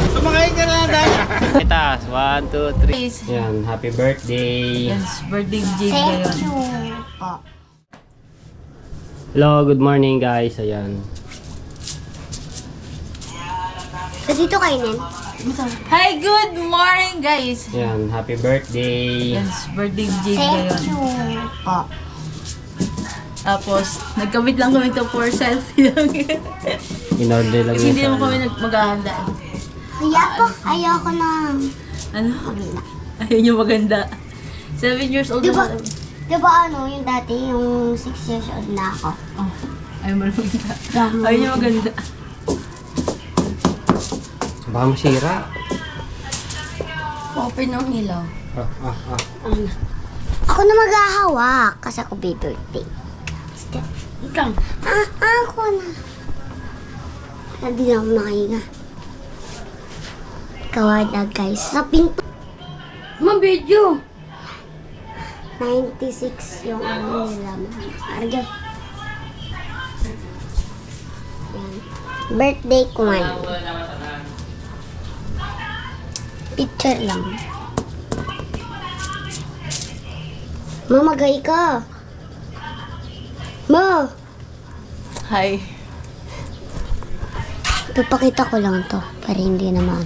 Kumakain ka na dahil. Itaas, 1, 2, 3. Yan, happy birthday. Yes, birthday Jade Thank ngayon. you po. Hello, good morning guys. Ayan. So, dito kainin. Hi, good morning guys. Yan, happy birthday. Yes, birthday Jade Thank ngayon. you po. Tapos, nagkamit lang kami to for selfie lang. In-order lang Kasi hindi niya naman sa kami ano. maghahanda. Kaya po, ayoko na. Ano? Maganda. Ayun yung maganda. 7 years old Diba, na kami. diba ano, yung dati, yung 6 years old na ako. Oh, ayun mo maganda. Ayun yung maganda. Baka masira. Open ng ilaw. Ah. Ako na maghahawak kasi ako may birthday. Ikaw. Ako na. Hindi na ako makahinga. Kawada guys. Sa pinto. Mabidyo. 96 yung ano nila. Arga. Yan. Birthday ko man. Picture lang. Mamagay ka. Ma! Hi. Papakita ko lang to para hindi naman.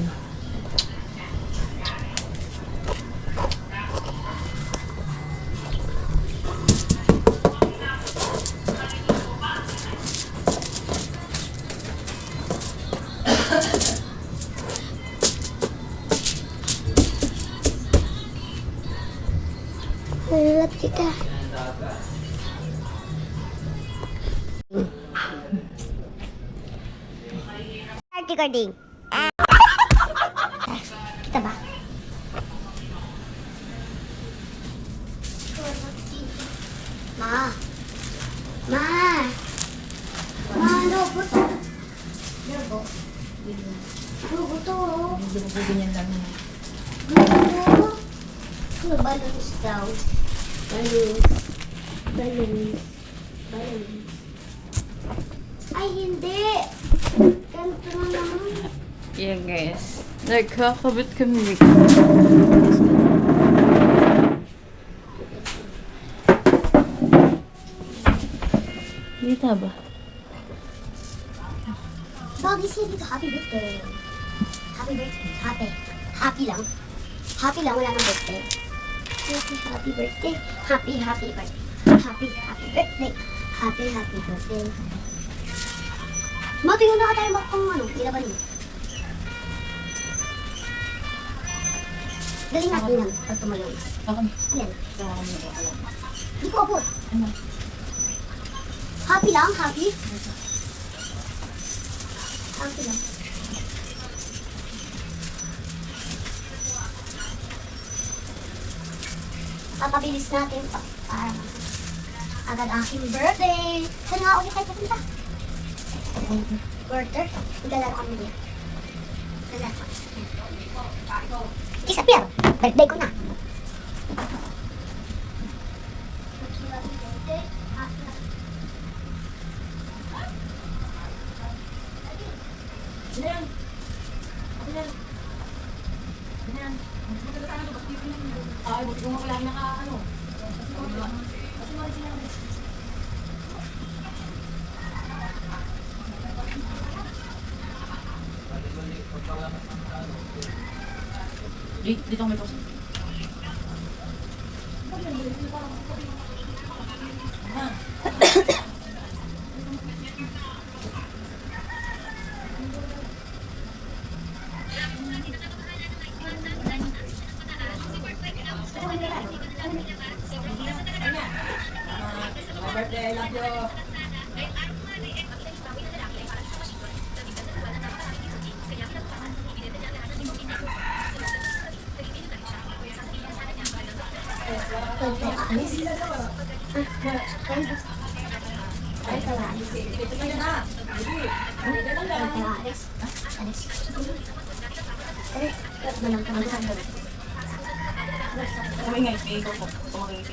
Lalat kita. Start recording. Kita ba? Ma. Ma. Ma, lobo to. Lobo. Lobo to. Hindi mo po ganyan lang. Lobo. Balloons daw. Balloons. Balloons. Balloons. Ay, hindi. Ganito na naman. Yeah guys. Nagkakabit kami. Kita ba? Bagay siya dito. Happy birthday. Happy birthday. Happy. Happy lang. Happy lang. Wala nang birthday. Happy birthday. Happy birthday. Happy birthday. Happy birthday. Matuyo na ka tayo kung ano. Ilaban mo. Galing natin yan. Pag tumayo. Bakit? Yan. Kami ko alam. Hindi ko abot. Ano? Happy lang. Happy. Happy lang. Papabilis natin para agad aking birthday. Saan nga ulit tayo pupunta? Quarter? Maglalaro kami dito. Maglalaro kami. Disappear! Birthday ko na. Dito kami po. Birthday, love you. Kami nga, may ikaw po. Kumakinig.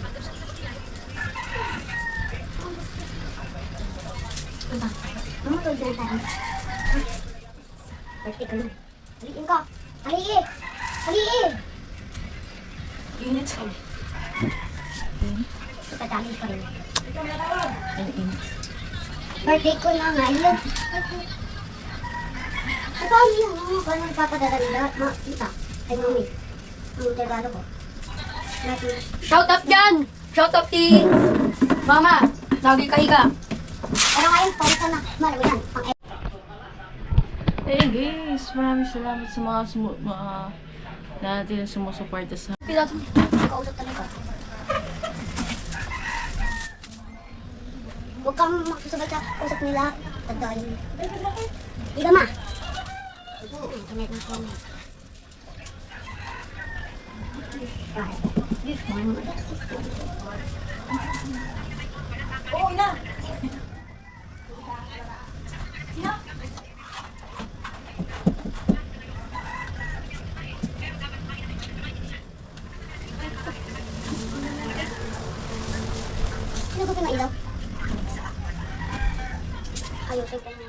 Ano ba? Mamutol na tayo. Birthday ko na. Haliin ko. Haliin! Haliin! Init sa Itadami pa rin. Ang init. Birthday ko na ngayon. Paano yan? Paano nagpapadala ng lahat? Kita. Kay mami. Ang regalo ko. Lahat na. Shout out dyan! Shout out ti Mama! Lagi ka higa. Pero ngayon, pausa na. Malago yan. Pang Hey guys, maraming salamat sa mga natin sumusuporta sa Pilato. Kausap talaga. Huwag kang makasabay sa usap nila. Tagdahin. Iba ma. Internet na comment. Oo na! Sino ko na ilaw? Ayusin ko na.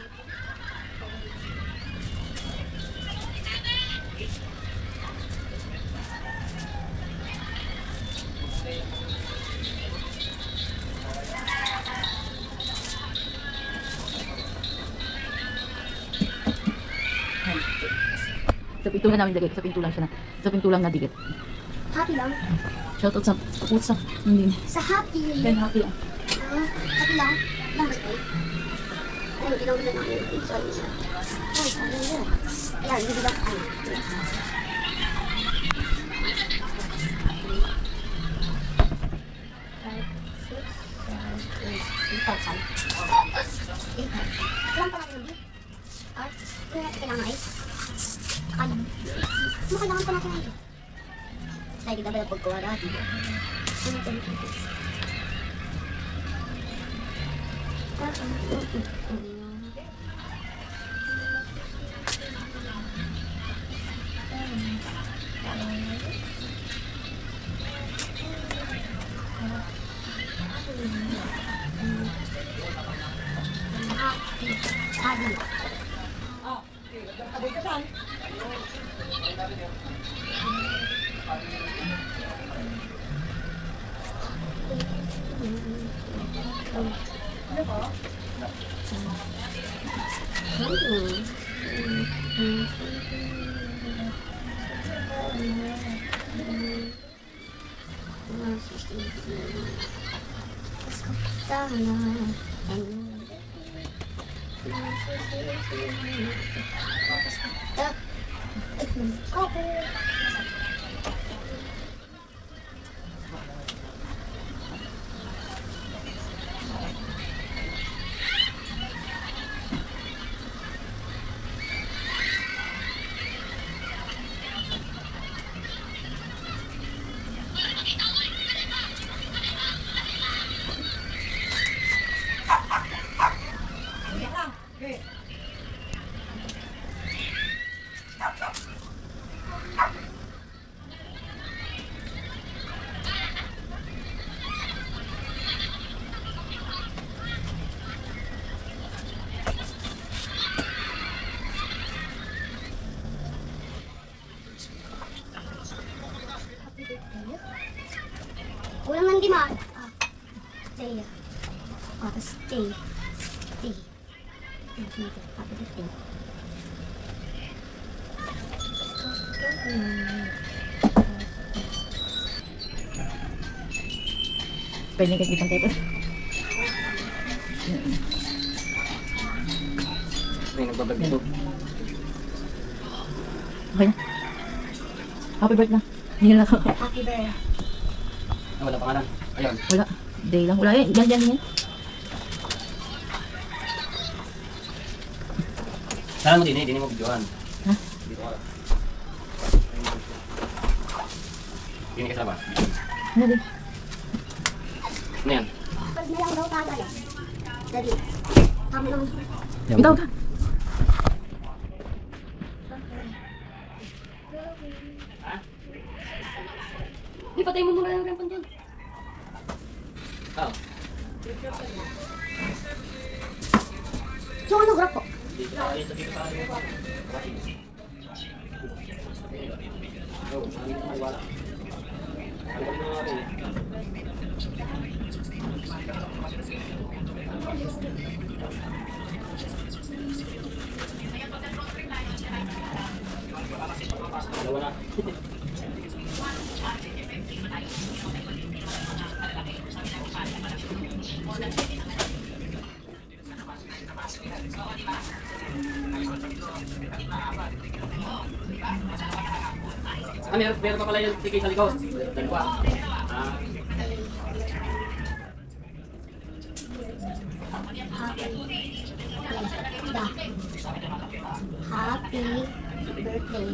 Sa pintulan namin dikit. Sa pintulan siya na. Sa pintulan na dikit. Happy lang. Shout out sa putsa. Hindi. Sa happy. Yan, happy lang. Happy lang. Lang birthday. Ayun, tinawag na namin. Sorry siya. Ay, sorry na. Ayan, bibilang. Ayun. 8,000. Ilan pa natin yung beef? At, yung natin kailangan ay? Ano? Ano kailangan pa natin ay? Dahil di ba ba pagkuha dati? Ano ito? Sabi. Kulang ng demand. Stay. Tapos stay. Stay. Happy birthday. Pwede ka kitang tayo. May nagbablog. Okay na. Happy birthday na. Hindi na ako. Happy birthday. Ah, wala pangalan. Ayun. Wala. Day lang. Wala yan. Yan. Saan mo din mo videoan. Ha? Dito ka. Dini ka sa labas. Ano din? Ano yan? Pag na lang daw kagad. Dali. Kami lang. Ikaw ka. Di patay mo muna yung rampon dyan. Oh. So, ano grab po? Meron pa pala yung ticket sa likod. Dalawa. Happy birthday.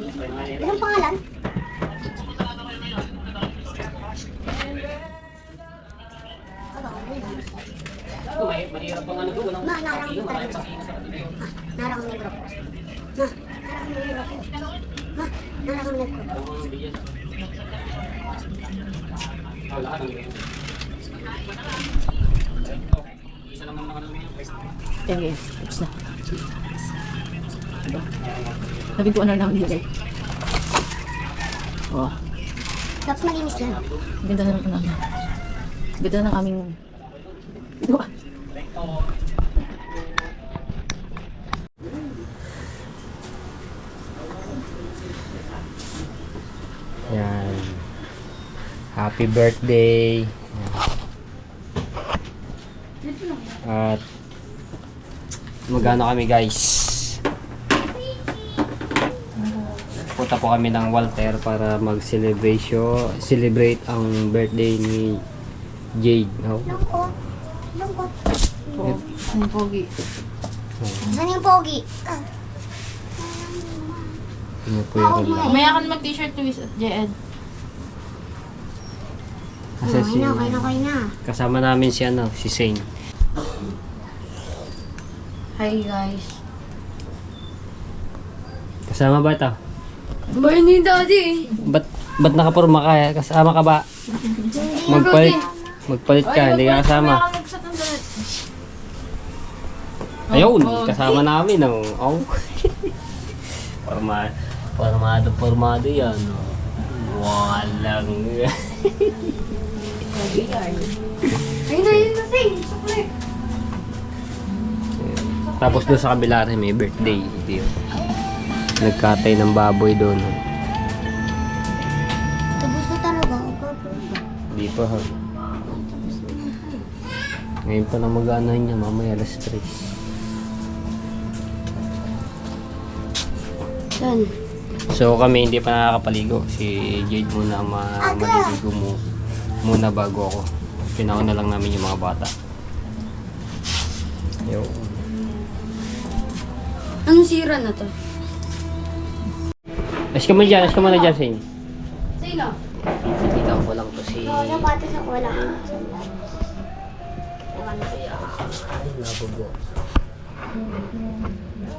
Anong pangalan? Mahirap pang ano doon. Ma, narang mo talaga. Narang mo negro. Ma, narang mo negro. Ma, narang mo negro. Ayan guys, tapos na. Diba? Nabintuan na namin nilagay. Oh, Tapos malinis yan. ganda na naman namin. Ganda ng aming... Diba? Yan. Happy birthday. At magano kami guys. Punta po kami ng Walter para celebrate ang birthday ni Jade. No? Lungkot. Lungkot. Oo, ang pogi. Saan yung pogi? Ano po yung lang. Umaya ka na mag-t-shirt twist at J-Ed. Kasi si, Okay na. kasama namin si ano, si Saint. Hi guys. Kasama ba ito? Bayan ni Daddy. Ba't nakapurma ka? Kasama ka ba? Magpalit ka, hindi ka kasama. Ayun, kasama namin. Oh. Formado yan. Walang... Ayun na, yun na, Sing. Chocolate. Tapos doon sa kabila rin may birthday. Nagkatay ng baboy doon. Tapos na talaga. Hindi pa ha. Ngayon pa na mag-aanahin niya, mamaya alas 3. Yan. So kami hindi pa nakakapaligo. Si Jade muna maliligo muna bago ako. Pinauna lang namin yung mga bata. Yo. Anong sira na to? Ask ka muna dyan, Sing. Sino? Kita ko lang to si... Oo, sapatos ako wala. Ay, nabugo.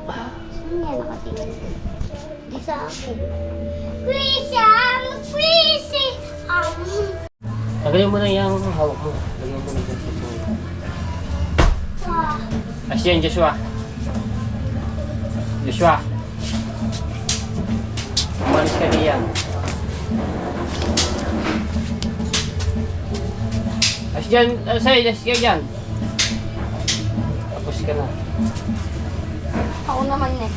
Saan yan nakatingin? Di sa akin. Quisam! Quisi! Tagalin mo na yung hawak mo. Lagyan mo na dyan sa phone. Ask yan, Joshua. Joshua. Umalis ka diyan. Ask dyan, say, ask ka dyan. Tapos ka na. Ako naman eh.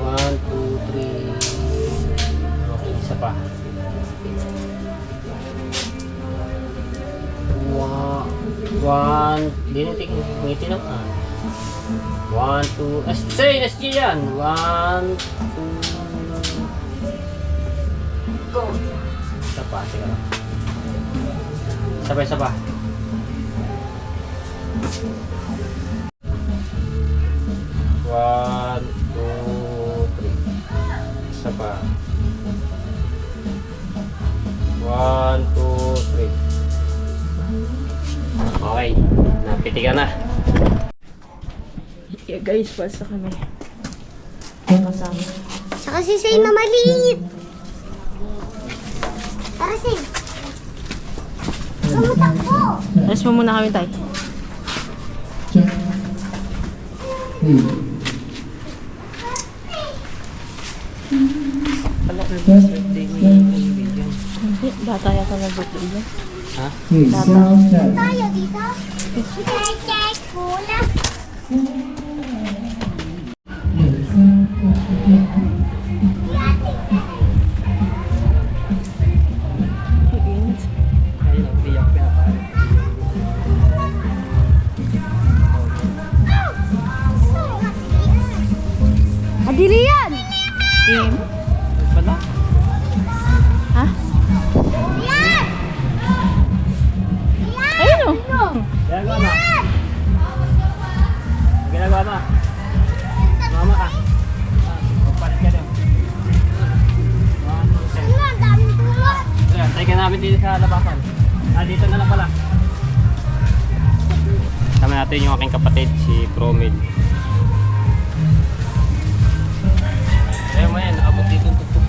One, two, three. Okay, isa pa. One, dinitik, ngitin ako. 1, 2, say, nasya yan. 1, 2, go. Isa pa, sige lang. Sabay. 1, 2, 3. Isa pa. 1, 2, 3. Okay, napiti ka na. Yeah guys, basta kami. Kasama. Saka si Say mamaliit. Tarasin. Tumutakbo. Alas mo muna kami, tay. Hindi, bata yata nag-birthday niya. Ha? Tayo dito. Check. Hula. Ayun, ang tiyak pinapare. Adili yan. Game? Pala? Ha? Yan. Ayun o. Ginagawa na. Ginagawa na. Mama ka. Magpalit ka din. Ang daming tulot. Ayan, tayo ka namin dito sa labasan. Dito na lang pala. Kasama natin yung aking kapatid, si Promil. Ayun mo yan, nakabot dito yung tuktok.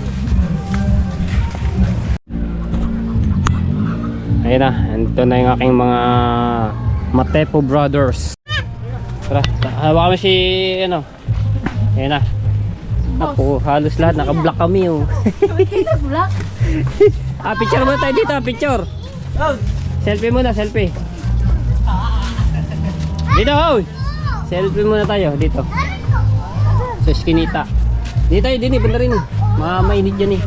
Ayun na, ito na yung aking mga Matepo Brothers. Tara, hawa kami si, ano. Ayun na. Apo, halos lahat, naka-block kami oh. Black. Picture muna tayo dito, picture. Selfie muna, selfie. Dito, hoy. Selfie muna tayo, dito. Sa skinita. Dito tayo, din eh, banda rin. Mainit dyan eh.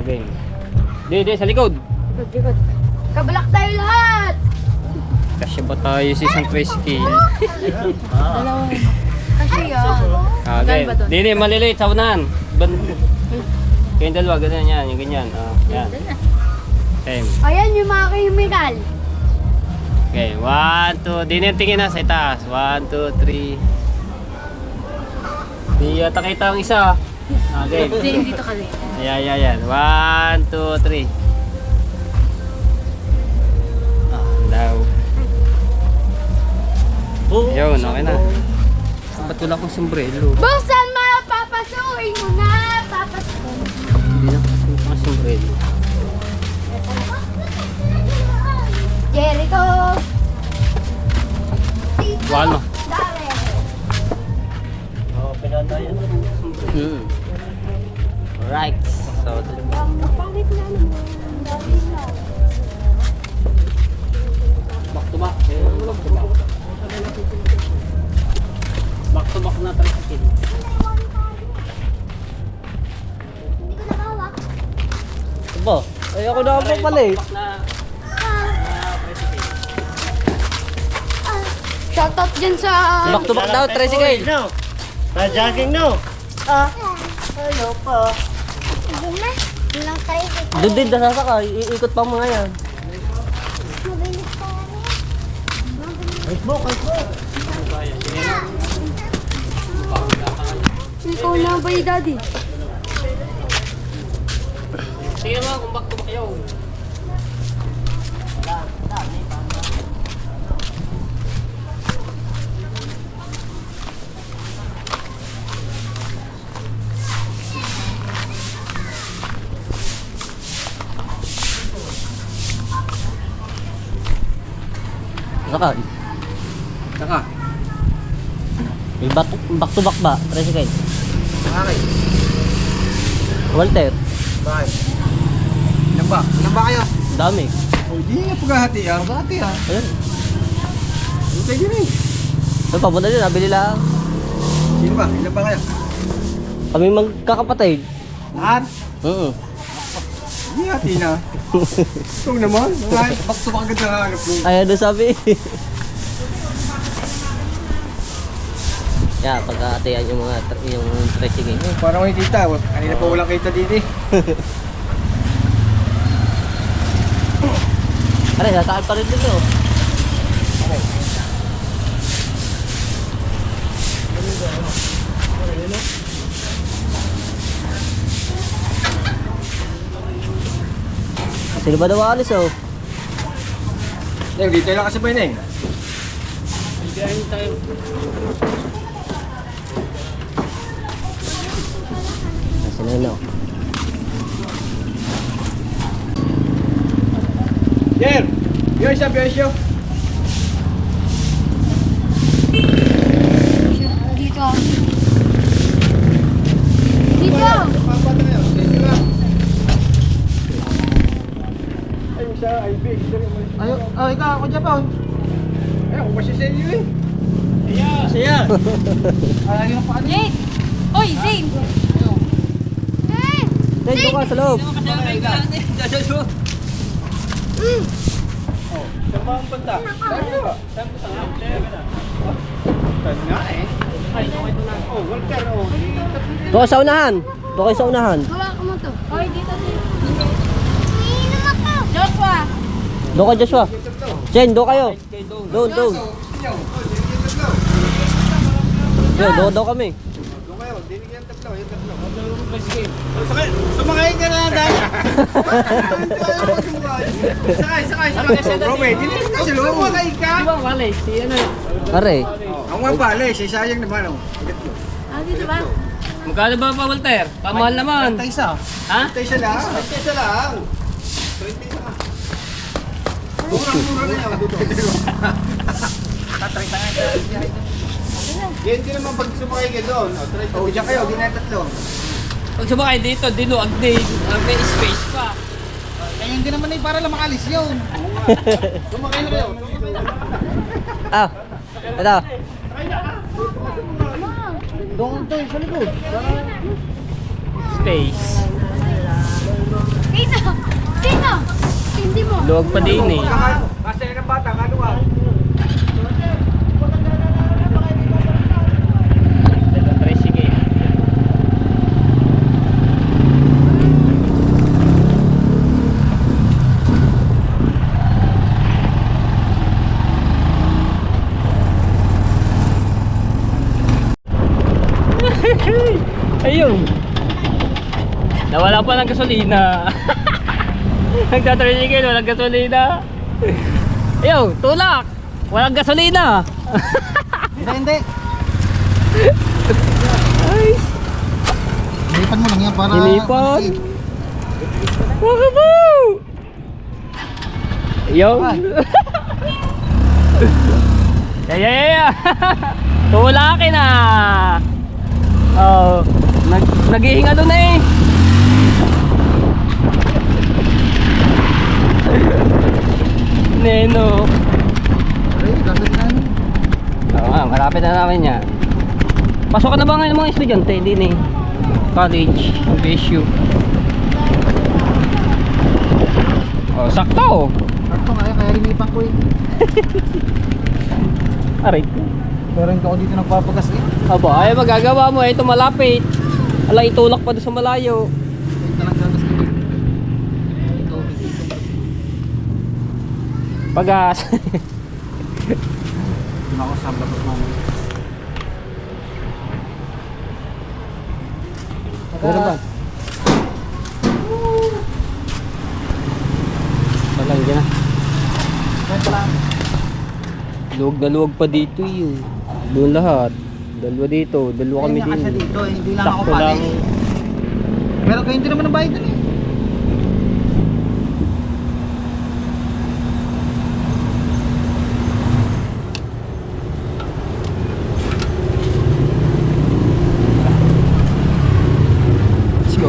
Okay. Di, sa likod. Kabalak tayo lahat. Kasi ba tayo sa isang tricycle? Dalawa. Kasi yan. Okay. Saan ba to? Di, maliliit sa unahan. Kayong dalawa, ganyan yan, yung ganyan. Yan. Same. Ayan yung mga chemical. Okay, 1, 2, dinitingin na sa itaas. 1, 2, 3. Di yata kita ang isa. Okay. Hindi, dito ka rin. Ayan. 1, 2, 3. Daw. Yun, okay na. Ba't wala akong sombrero? Buksan mo! Papasukin mo na! Papasukin. Hindi na kasi akong sombrero. Jericho! Wala. Dale! Alright. So, Panik na naman. Dali na. back to back. Back to back na tricycle. Hindi ko nakawak. Ba? Ay, ako na po pala eh. Back na tricycle. Shoutout dyan sa... Back to back daw, tricycle. No. Jogging no. Hello po. Sige na. Ilang tayo dito. Doon din, nasasakay. Iikot pa mga yan. Mabilis pa rin. Ikaw na ba yung daddy? Sige mo kung back to back yun. Sakay. Saka. May back to back ba? Tricycle. Okay. Walter. Bakit? Ilan ba? Ilan ba kayo? Dami. O, di nga paghahati ah. Paghahati ah. Ayun. Hintay din eh. Doon, papunta din. Nabili lang. Sino ba? Ilan ba kayo? Kami magkakapatid. Lahat? Di hati na. Ikaw naman. Back to back agad na hanap mo. Ayan doon sabi. Yeah, pagkakatayan yung mga yung tricycle. Parang may kita. Kanina pa walang kita dito eh. Aray, sasakal pa rin dito. Sino ba daw alis oh? Neng, dito lang kasi ba yun Neng? Biyahin tayo. Sino yun oh? Besyo, besyo. Dito ah. Dito! Papa tayo. Besyo lang. Ay, isa, ay, big. Ayo, oh, ikaw, ako dyan pa. Ay, ako kasi sa inyo eh. Siya. Jake! Oy, Zane! Dahil doon ka sa loob. Saan ba ang punta? Saan ba? Saan ba? Saan nga eh. Ay, oh, Walter, oh. Doon sa unahan. Doon kayo sa unahan. Wala ka mo to. Oy, dito, dito. Joshua! Doon ka, Joshua. Jen, doon kayo. Doon, doon. Doon daw kami. Doon kayo, dinig yan tatlo, yung tatlo. Sumakay ka na dahil. Sakay. Robe, dinig ka sila. Sumakay ka. Are. Ang mga bale, sayang naman oh. Ah, dito ba? Magkano ba pa, Walter? Pamahal naman. Isa. Ha? Isa lang. Isa lang. 20 na. Murang-mura na yan. Hindi naman pag sumakay ka doon. Oh, diyan kayo, ginatatlo. Pag sumakay dito, diluag din. May space pa. Kaya hindi naman ay para lang makalis yun. Sumakay na kayo. Ah, ito. Doon to, sa likod. Space. Sino? Sino? Hindi mo. Luwag pa din eh. Kasi ng bata, kaluwag. Ito, tricycle. Ayun. Nawala pa ng gasolina. Nagtatricycle, walang gasolina. Ayun, tulak. Walang gasolina. Hindi. Ay, Ilipan mo lang yan para... hinipan. Wakabu! Ayun. Yeah. Tulakin na. Oh, naghihinga doon eh. Neno. Oo nga, malapit na namin yan. Pasok na ba ngayon mga estudyante? Hindi eh. College, BSU. Oh, sakto. Sakto nga, kaya linipan ko eh. Aray. Pero hindi ako dito nagpapagas eh. Aba, ay magagawa mo. Ito malapit. Ala, itulak pa doon sa malayo. Ito lang gagas ko. Ito. Pagas. Hindi ako sa labas mo. Meron ba? Talang dyan na. Ito lang. Luwag na luwag pa dito yun. Doon lahat. Dalawa dito. Dalawa kami Ayun nga kasi din. dito, hindi lang ako Sakto pala. lang. Pero kayo hindi naman nabayad dun eh. Let's go.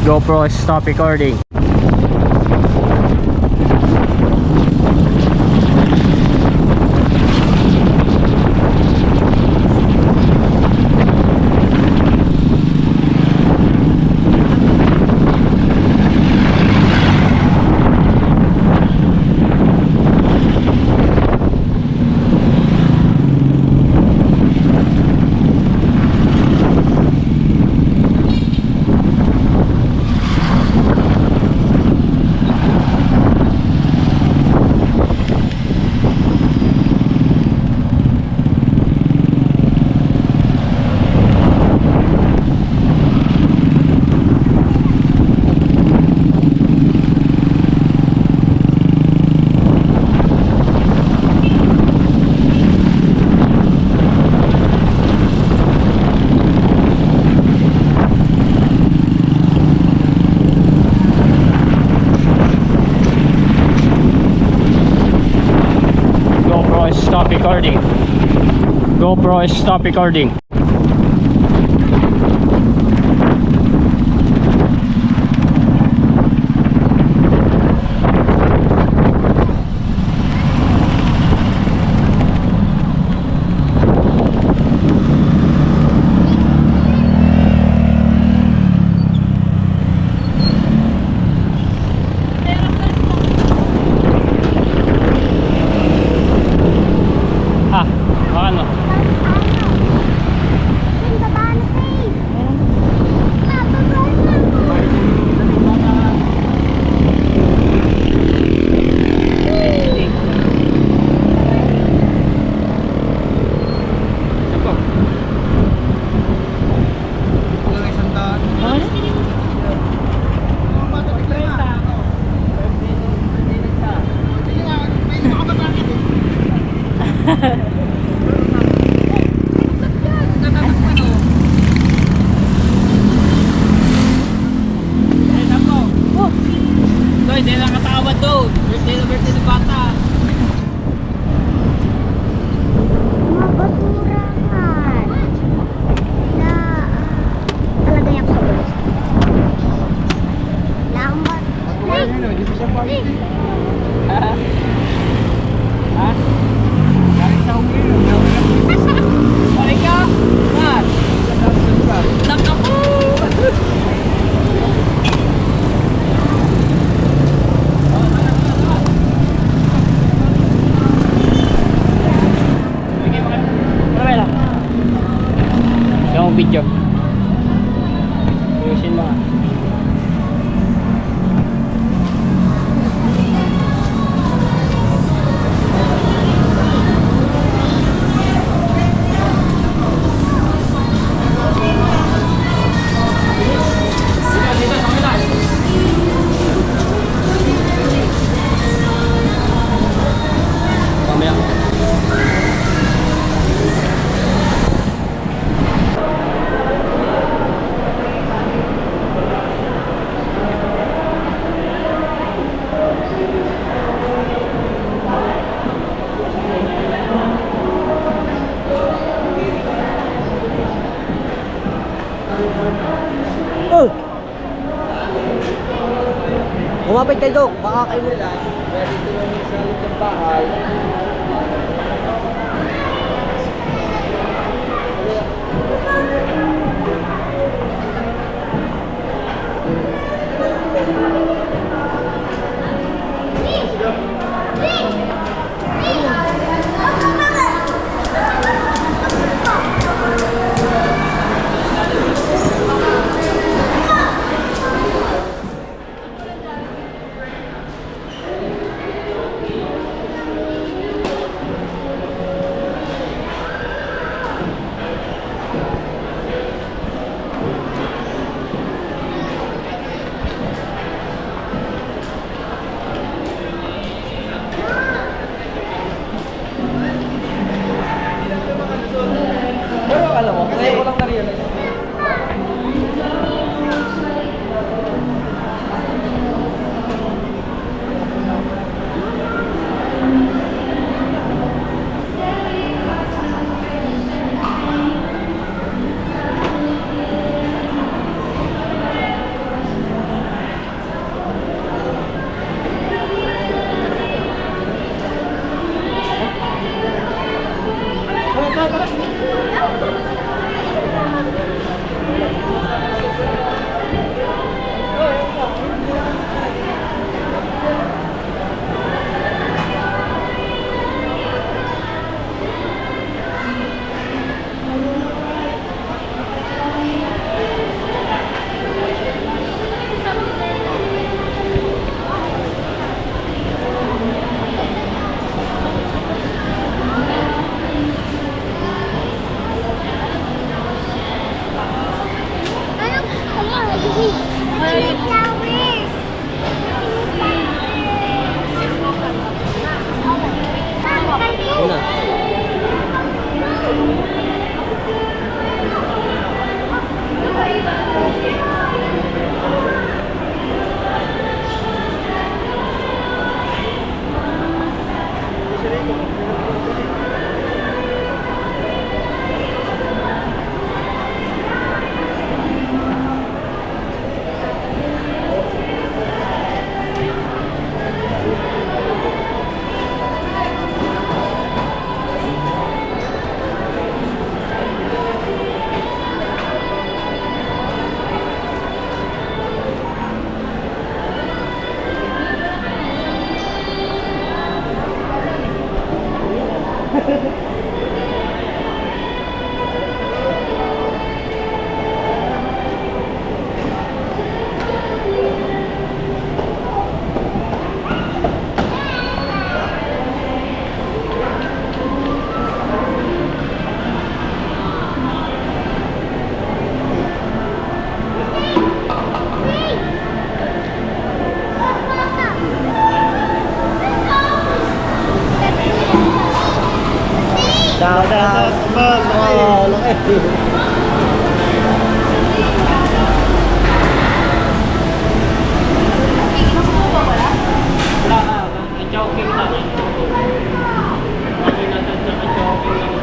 GoPro stop recording. recording. GoPro stop recording. Ano? Hindi lang katawad doon. Birthday ng bata. Mga basurahan na talagay ako sa bulsa. Lambat. Balik ka? Mat! Nakapo! Video. Ayusin mo. Kumapit kayo, Dok. Baka kayo nila. laki. Wala ka. Ang joking lang. Okay na sa joking lang.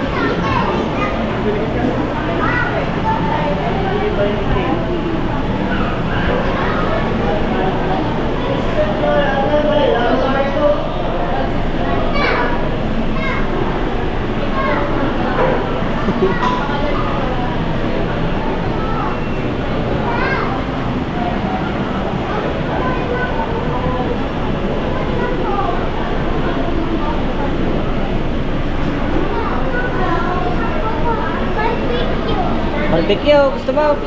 Barbecue, gusto mo?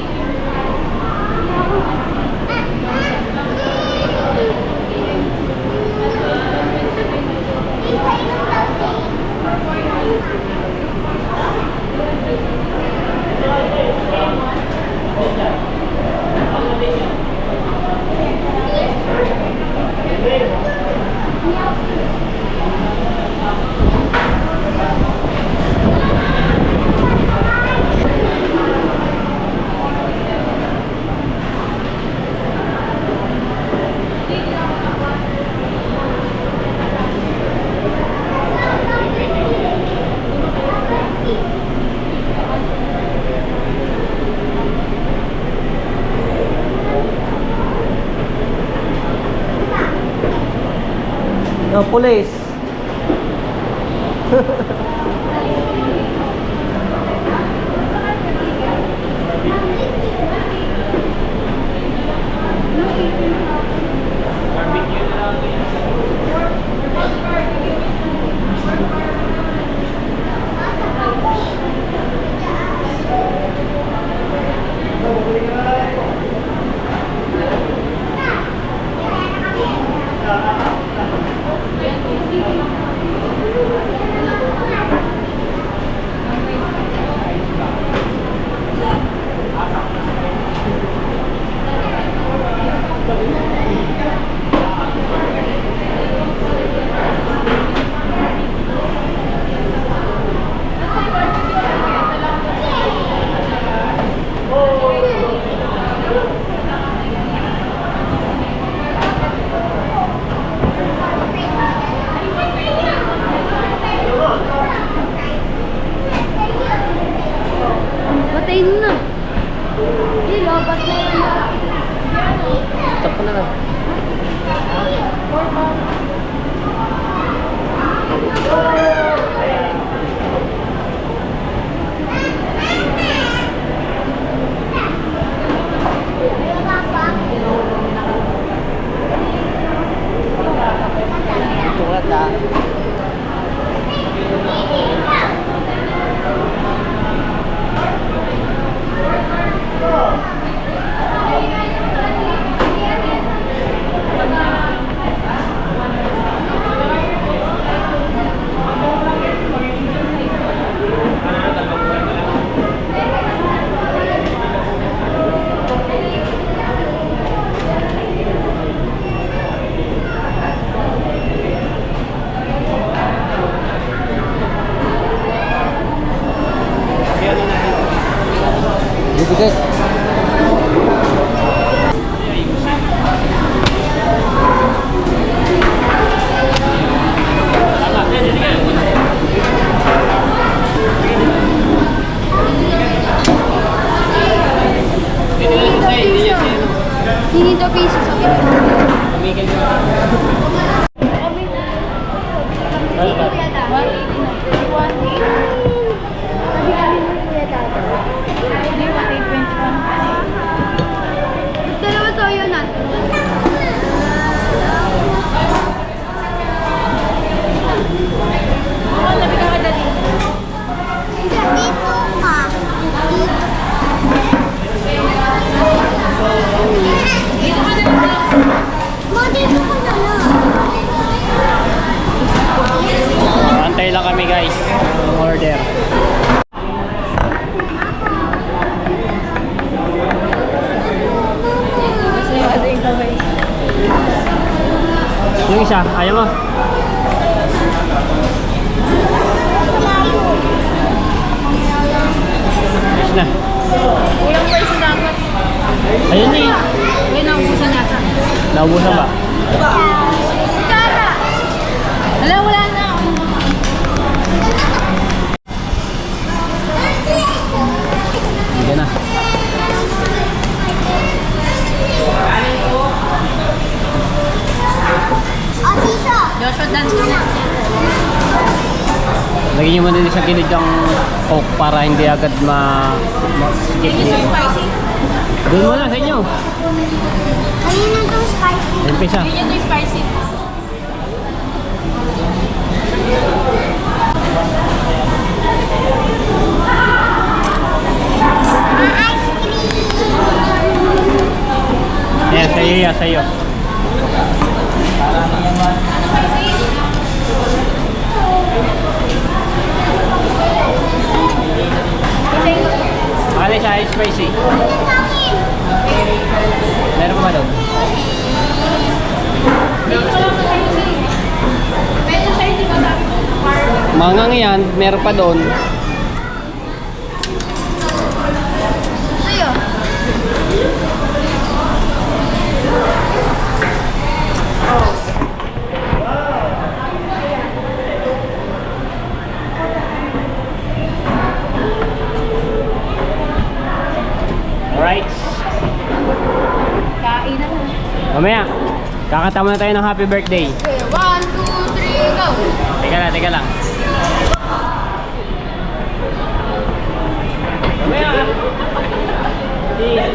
No, police. Patayin mo na. Hindi, lobat na yun. Stop ko na lang. Tulad ah. Bibigay. Hindi to piso sa akin. Tumigil mo. Ano ba? 180. Dalawa toyo natin. Oo, labi ka kadali. Dito ka. Dito ka na lang. Ma, dito ka na lang. Antay lang kami guys. Order. Yung isa, ayaw mo? Ayun eh. Uy, naubusan yata. Naubusan ba? Alam, wala na. Hindi na. Joshua, dance mo na. Lagyan nyo muna din sa gilid yung coke para hindi agad skip Yun yung spicy. Doon muna sa inyo. Ayun na itong spicy. Umpisa. Yun yung spicy. Ice cream. Ayan, sa'yo yan, sa'yo. Makali siya, ice spicy. Meron pa ba doon? Medyo siya hindi ba sabi ko? Mangang yan, meron pa doon. Sa'yo. Alright. Kain na mo. Mamaya, kakanta muna tayo ng happy birthday. Okay, 1, 2, 3, go! Teka lang, teka lang. Mamaya.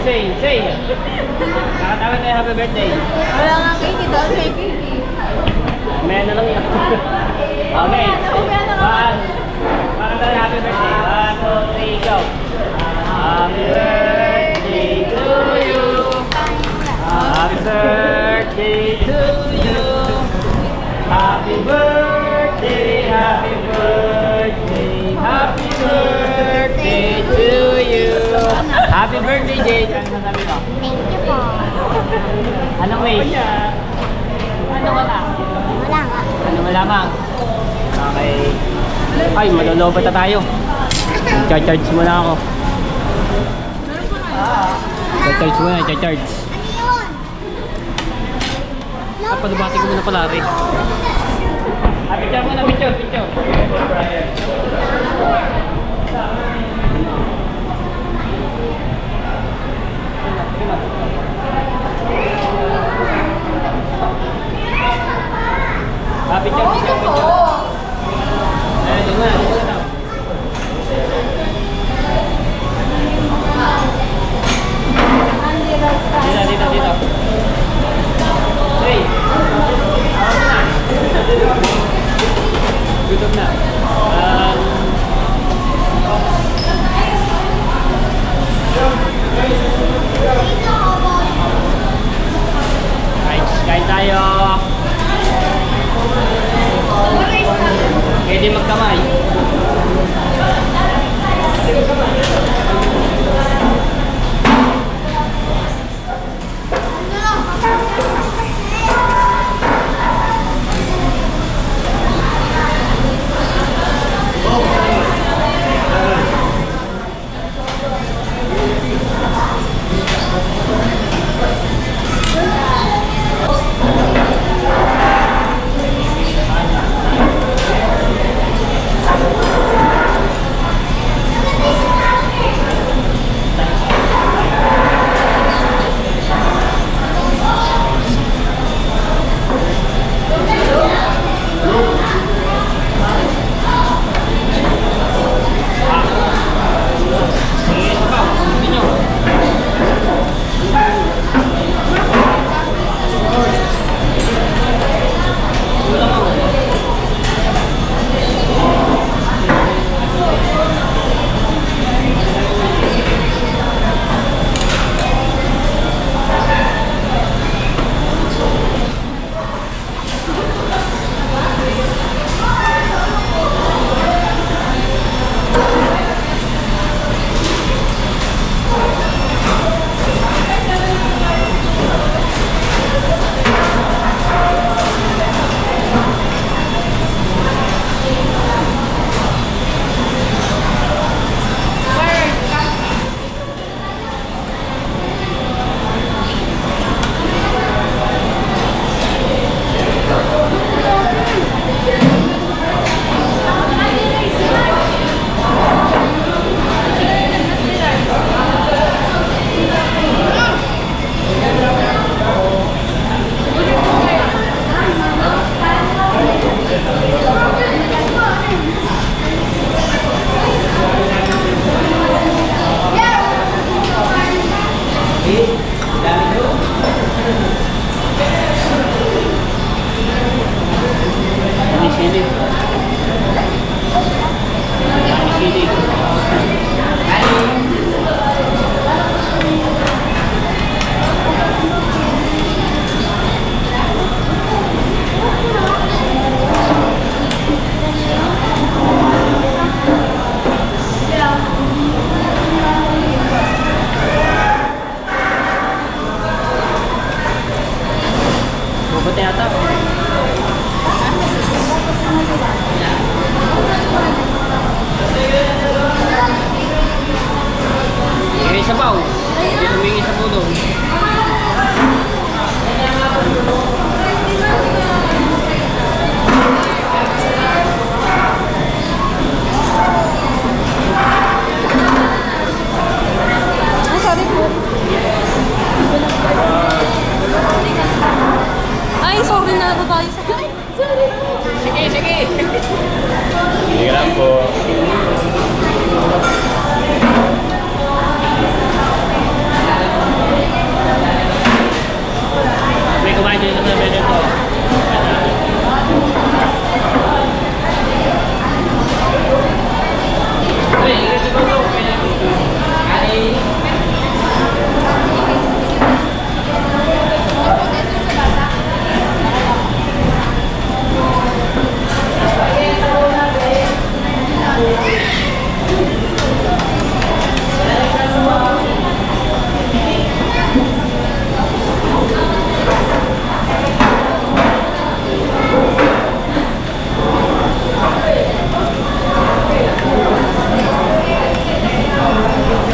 Say. Kakanta muna tayo happy birthday. Wala nga cake, dahil may cake. Mamaya na lang yan. Okay. Kakanta tayo happy birthday. 1, 2, 3, go. Happy birthday to you. Happy birthday to you. Happy birthday, happy birthday, happy birthday to you. Happy birthday, Jade. Ano sabi mo? Thank you po. Anong wish? Ano wala? Wala nga. Ano malamang? Okay. Ay, malolobat na tayo. Charge muna ako. Charge muna, charge. Ano yun? Padubati ko muna pala, Rick. Picture muna, picture. Picture. Eh, doon na daw. Dito. Hey! Gutom na.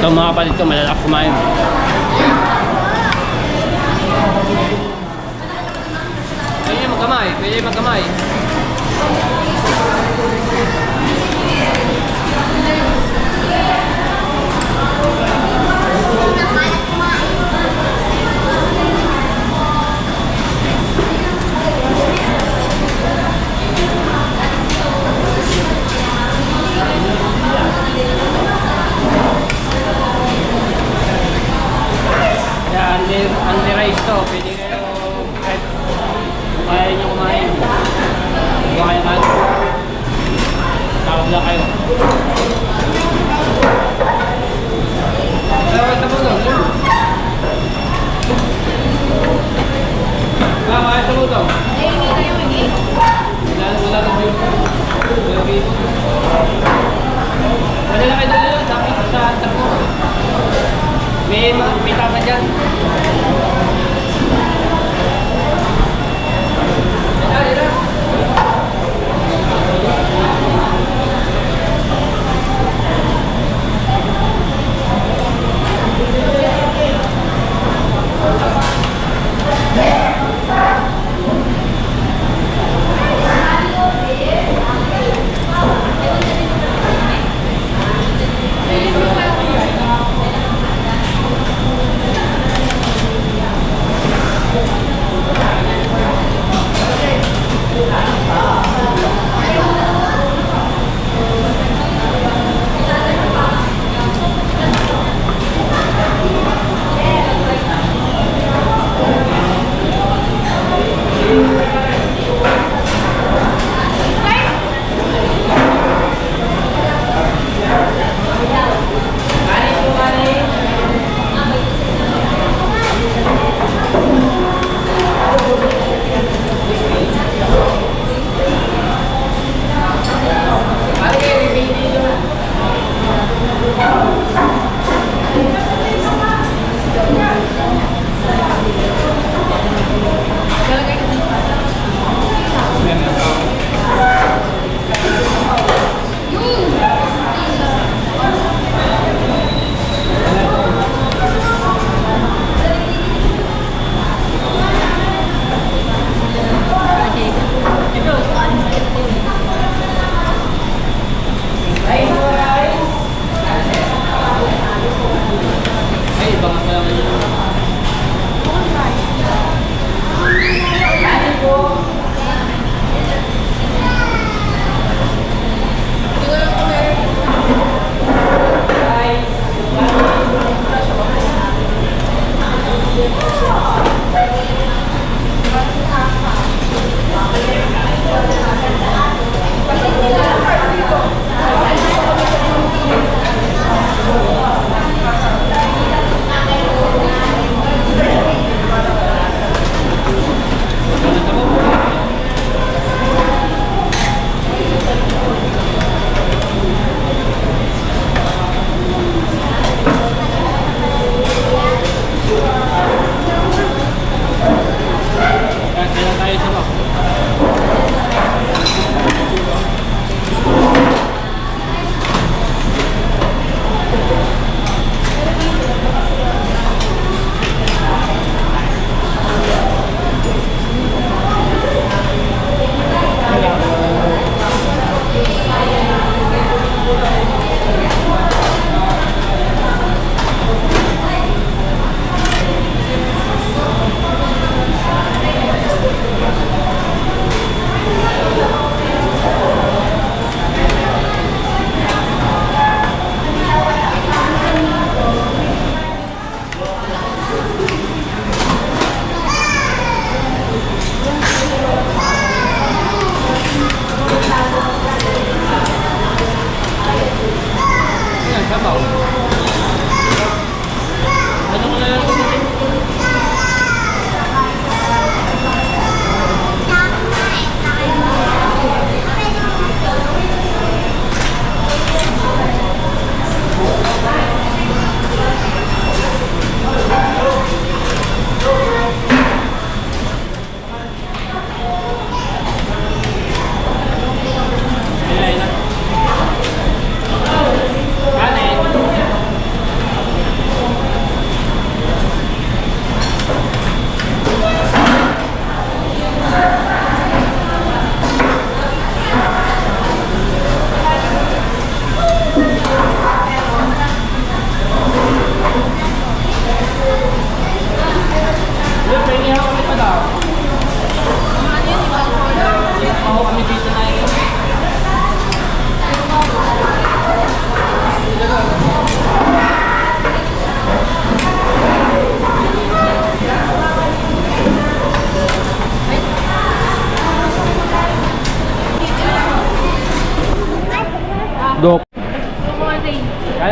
Ito mga kapatid ko, malalakas kumain. Pwede magkamay, pwede magkamay. Yan, unli rice to. Pwede kayo kahit kaya nyo kumain. Huwag kayo kain. Tawag lang kayo. Tawag na po doon. Kaya sa mo doon. Wala na kayo. Wala na kayo doon. Sa tapo. May tama dyan.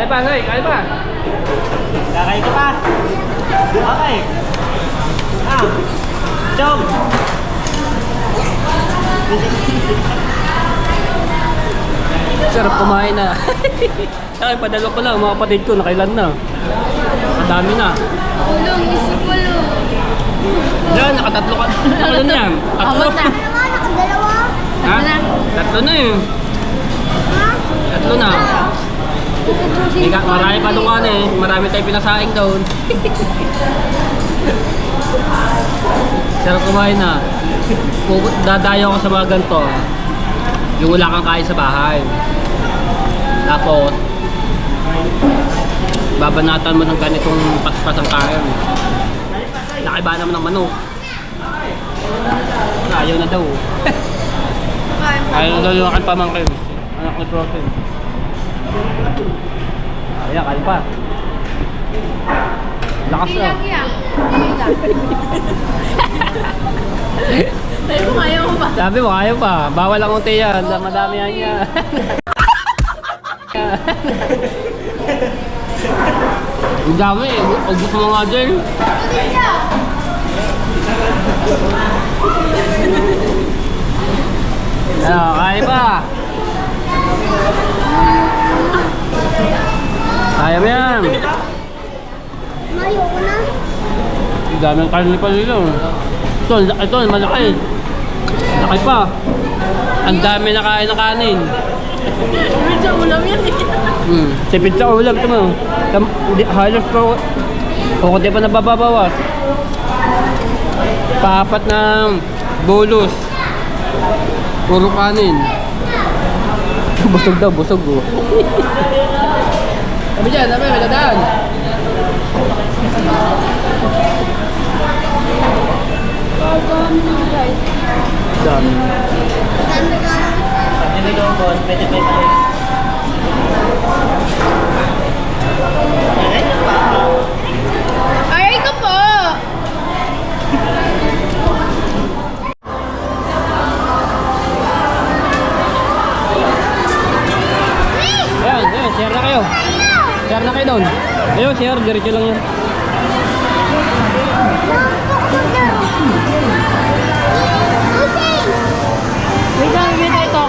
Kaya pa, Noy, kaya pa. Kakay ka pa. Okay. Chong. Sarap kumain na. Saka padalo ko lang, mga kapatid ko, nakailan na. Madami na. Ulong, isip ulong. Yan, nakatatlo ka. Nakailan na yan? Tatlo. Apat na. Dalawa, nakadalawa. Ha? Tatlo na eh. Tatlo na. Ika, marami pa doon eh. Marami tayong pinasaing doon. Sarap kumain na. Dadayo ko sa mga ganito. Yung wala kang kain sa bahay. Tapos, babanatan mo ng ganitong paspas ang kain. Nakiba naman ng manok. Ayaw na daw. Ayaw na daw yung aking pamangkin. Anak ni Protein. Ayan, kain pa. Lakas na. Sabi mo, ayaw mo ba? Sabi mo, ayaw pa. Bawal ang unti yan. Madami yan niya. Ang dami eh. Ubus mo nga dyan. Ayan, kaya pa. Kaya mo yan. Mayo ko na. Ang daming karne pa nila. Ito, malaki. Malaki pa. Ang dami na kain ng kanin. Medyo ulam yan eh. Sipid sa ulam ito mo. Halos po. O di pa nababawas. Paapat na bolos. Puro kanin. Busog daw, busog oh. Sabi dyan, sabi, may dadaan. Dami. Pag nilong boss, pwede pa yung Aray ko po! Ayan, share na kayo. Share na kayo doon. Ayun, share, diretso lang yan. Wait lang, wait lang ito.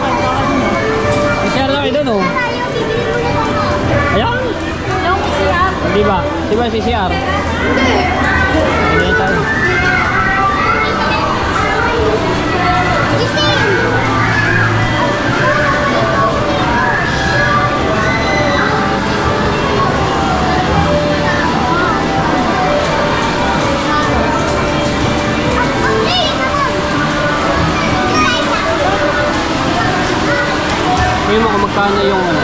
Share na kayo doon oh. Ayan. Yung siya. Di ba? Di ba si CR? Hindi tayo. Ngayon mo kung magkano yung ano.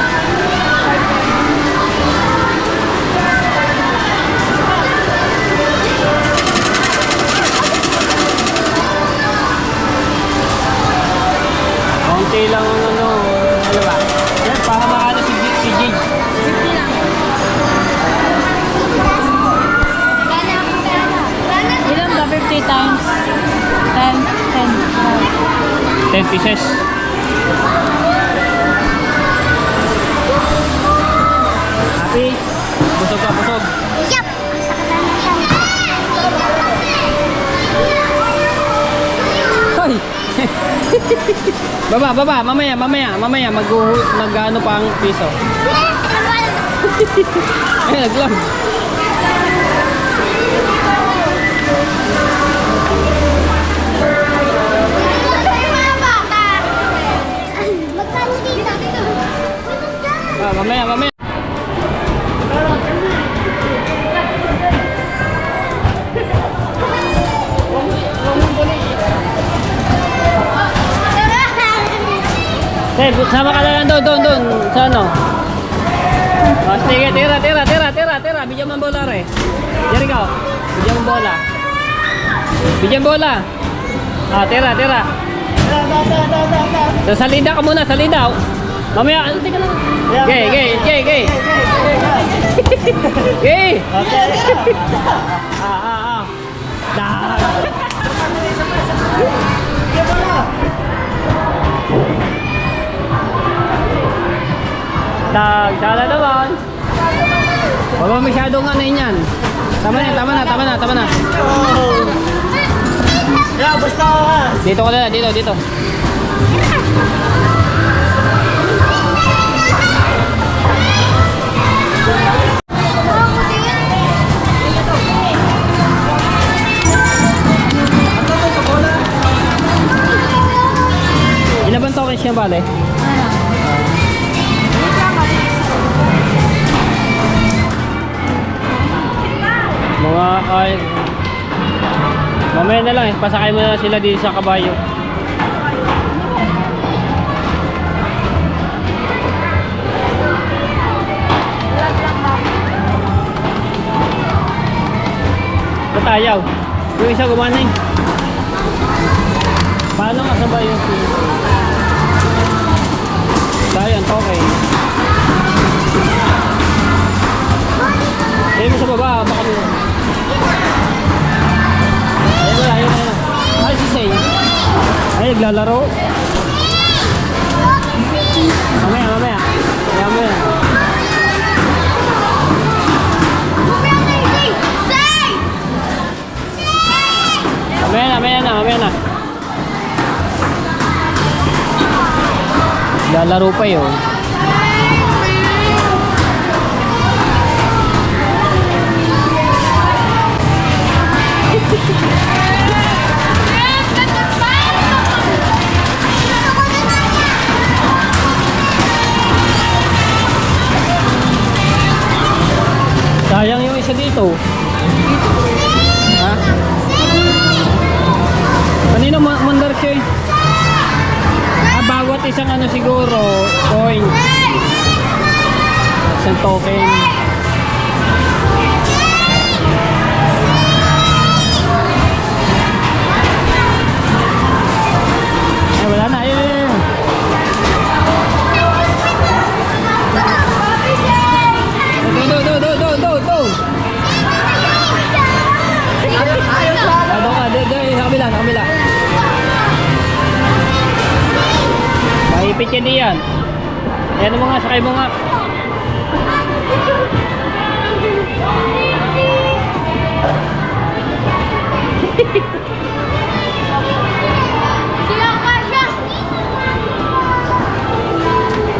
Konti lang ang ano ba? Yan, pahamaan na si Jade. Ilan ba? 50 times 10. 10 pieces. Happy? Busog ka, busog. Yup! Hoy! Baba, mamaya, mag-ano pa ang piso. Ay, naglag. Magkano dito? Mamaya. Hey, sama ka na lang doon. Sa ano? Oh, sige, tira. Bigyan mo ang bola, re. Diyan ikaw. Bigyan mo ang bola. Bigyan bola. Ah, tira. Sa salida ka muna, salida. Mamaya, ano, tika lang. Gay. Gay. Okay. Dah. Sana naman. Huwag mo masyadong ano yun yan. Tama na, tama na, tama na, tama na. Oh. Yeah, basta ka. Dito ka na, dito, dito. Ilan bang tokens niya bale? Mga ay mamaya na lang eh, pasakay mo na sila dito sa kabayo. Ba't ayaw? Yung isa gumana eh. Paano kasabay yung tayo ang token? Ayun mo sa baba, baka mo. Ayun mo na, ayun mo na. Ay, si Say. Ay, naglalaro. Mamaya, mamaya. Kaya mo yan. Mamaya na, mamaya na, mamaya na. Lalaro pa yun. Sayang yung isa dito. Ha? Kanina mandar siya eh. Bawat isang ano siguro, coin. Isang token. Eh, wala na. Ayun, ayun. Do. Ano ka? Sa kabila, sa kabila. Mahipit yan diyan. Ayan mo nga, sakay mo nga.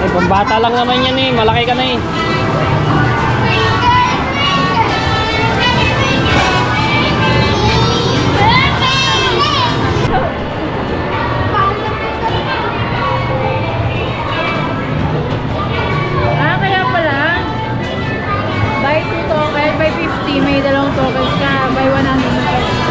Eh, pambata lang naman yan eh. Malaki ka na eh. May dalawang tokens ka, buy 100 na pesos.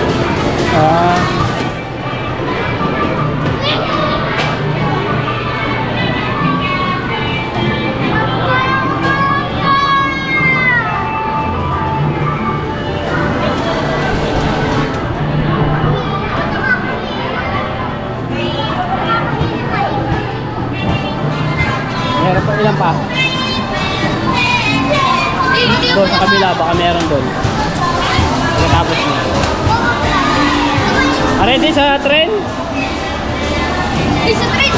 Meron pa, ilan pa? Doon sa kabila, baka meron doon. Pagkatapos mo. Ready sa tren? Isa tren!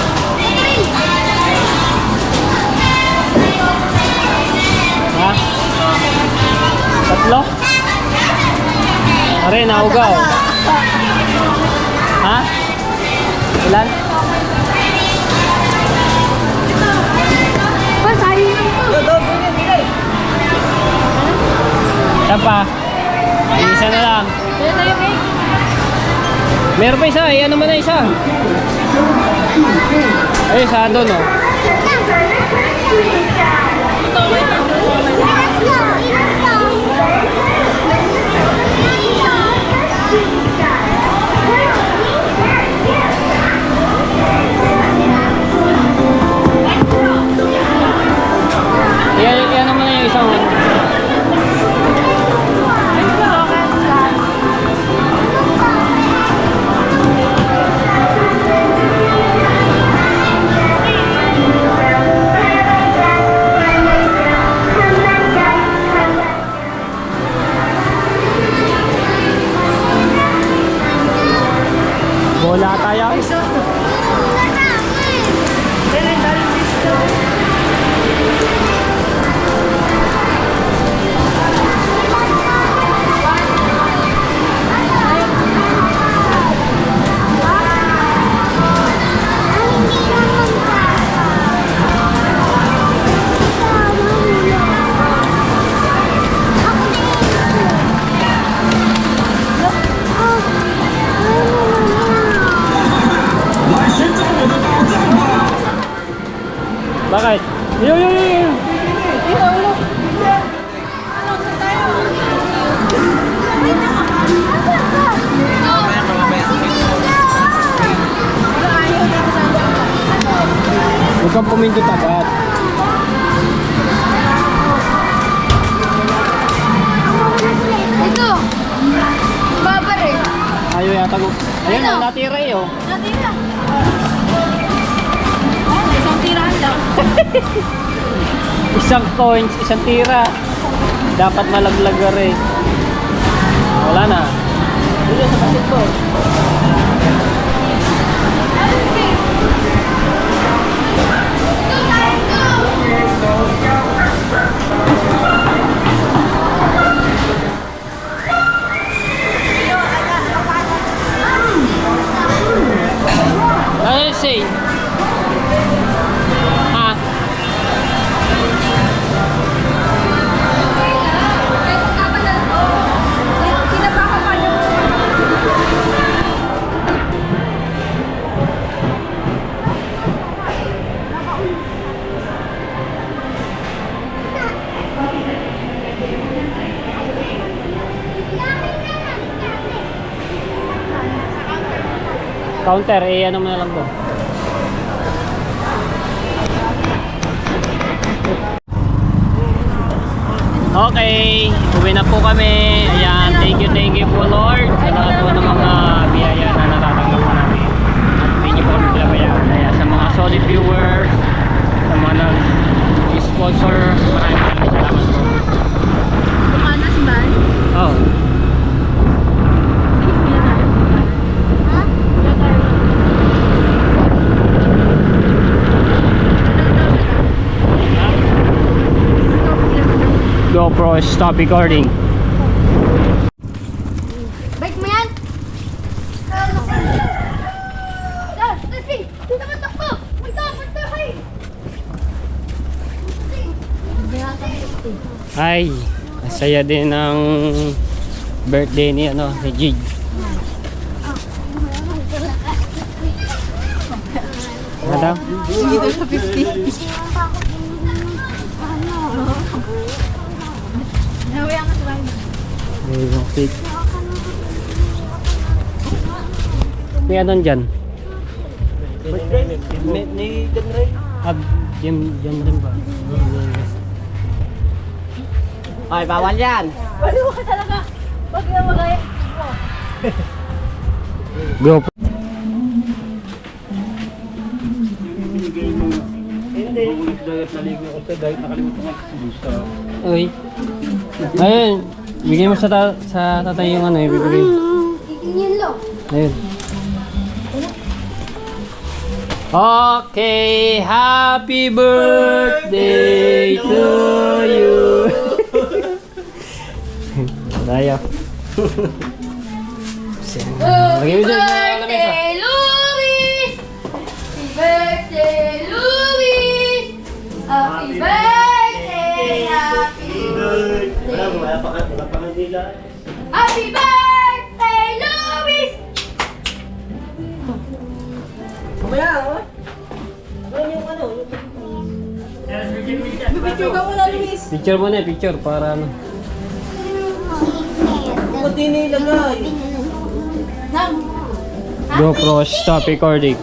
Ha? Tatlo? Are, naugaw. Ha? Ilan? Yan pa. Isa na lang. Kaya tayo cake? Meron pa isa. Ayan naman na isa. Ay, saan doon oh. Yan naman na yung isang ano. Yo, yo, yo, yo. Huwag kang pumindot agad. Ito. Babar eh. Ayaw yata ko. Ayun, Ayun. natira eh oh. Natira. Isang tirahan lang. Isang coins, isang tira. Dapat malaglag ka rin. Wala na. Dito sa pasit ko. Ano yun say? Ha? Counter, eh ano mo na lang doon. Okay, uwi na po kami. Ayan, thank you po Lord sa lahat po ng mga biyaya na natatanggap po namin. At thank you po Lord Kaya sa mga solid viewers, sa mga nag-sponsor, maraming salamat po. Kumana si Ban. Oh, GoPro stop recording. Bike mo yan? Dad, Steffi! Dito ka takbo! Punta! Hey! Ay, masaya din ang birthday ni ano, ni Jig. Ano daw? Dito sa 50. Nawayan ka sa bahay. May yung cake. May ano dyan? Ni Denray. Jam rin ba? Ay, bawal yan. Baliw ka talaga. Wag na magaya. GoPro. Uy. Ayun. Bigay mo sa tatay yung ano, ibibigay. Yun lo. Ayun. Okay, happy birthday to you. Tayo. Lagay mo dyan sa lamesa. Birthday, Luis! Happy birthday, Luis! Happy birthday! Happy birthday! Wala pa kanila. Happy birthday, Luis! Kumaya, oh. Ano yung ano? Picture ka muna, Luis. Picture mo na, picture para ano. Ba't di nilagay? Nang. GoPro stop recording.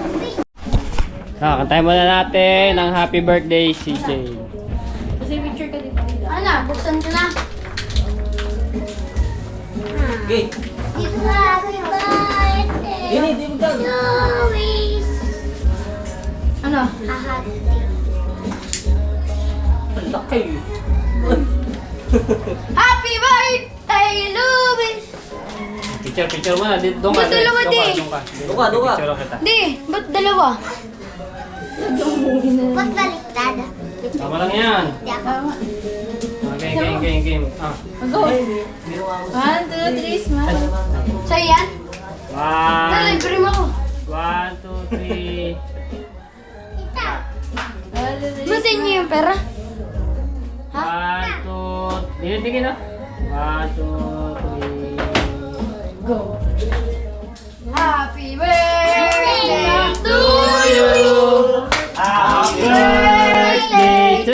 Kantayin muna natin ng happy birthday CJ. Kasi picture ka dito. Ano, buksan ko na. Okay. Happy birthday, Ini, di mo dyan. Luis. Ano? Happy Laki. Happy birthday, Luis! Picture mo na. Doon ka. Ba't dalawa di? Doon ka. Picture kita. Di, ba't dalawa? Ba't baliktad? Tama lang yan. Tama. Okay, game. Ah. Go. 1, 2, 3, smile. Sa'yo yan? Dala, 1, libre mo ako. 2, 3. Masin niyo yung pera? 1, 2, dinigin na. 1, 2, 3. Go. Happy birthday to To you. Happy birthday to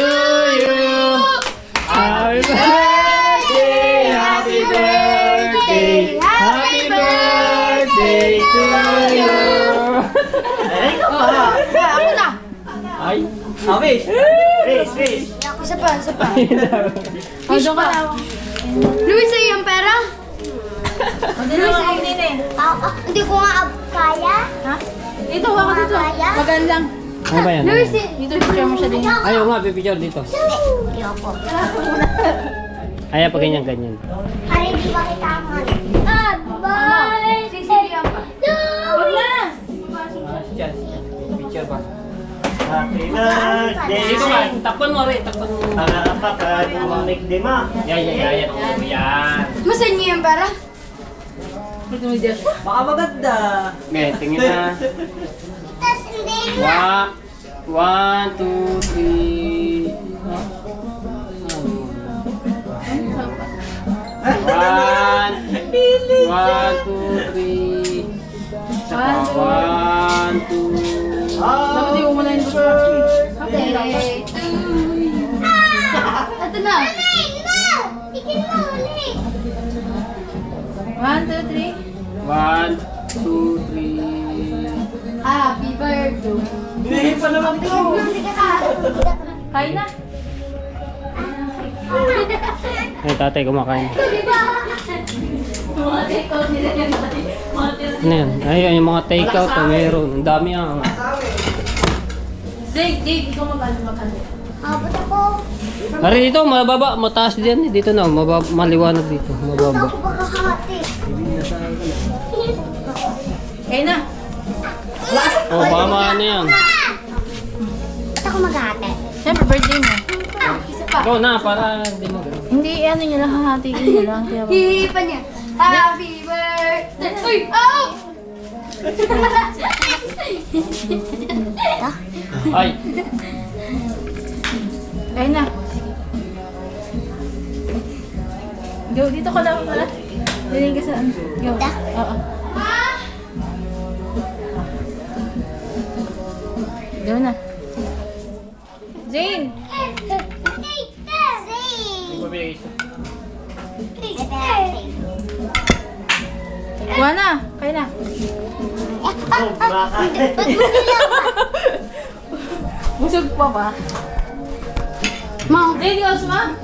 Ako na. Ay. Fish. Isa pa. Fish pa. Luis, sa'yo yung pera? Hindi ko nga kaya. Ito, waka dito. Kaya? Magaan lang. Ano ba yan? Luis, Dito, picture mo siya din. Ayaw nga, pipicture dito. Ayoko. Ayaw pa ganyan. Para hindi ba kita man? Bye! sisiyan pa. Wag na. Picture ba? Happy birthday. Dito ka, takpan mo rin, takpan mo. Pagkakatumanik di ma. Yan. Masan niyo yung pera? Dito mo dyan. Baka maganda. Okay, tingin na. Tapos hindi. 1, 2, 3. One, 2, 3. One, 2. Dapat di mo muna yung gusto. Okay. Ito na. Tigil mo ulit. 1, 2, 3. 1, 2, 3. Happy birthday. Hindi pa naman ito. Kain na. Ay, tatay kumakain. Ano yan? Ayun, yung mga take-out, meron. Ang dami ah. Jake, ikaw magkano. Abot ako. Pare dito, mababa, mataas din. Dito na, maliwanag dito. Mababa. Ako baka hati. Kain na. Oh, baka maano yan. Ba't ako maghati? Siyempre, birthday mo. Isa pa. Ikaw na, para hindi mo. Hindi, ano nyo lang, hahatiin nyo lang. Kaya ba? Hihipan niya. Happy birthday. Uy! Oh! Ay, Kain na. Go, dito ka lang pala. Dinig ka sa ano. Go. Oo. Go na. Jane! Kuha na. Kain na. Busog pa ba? Mom, Jane, go, suma.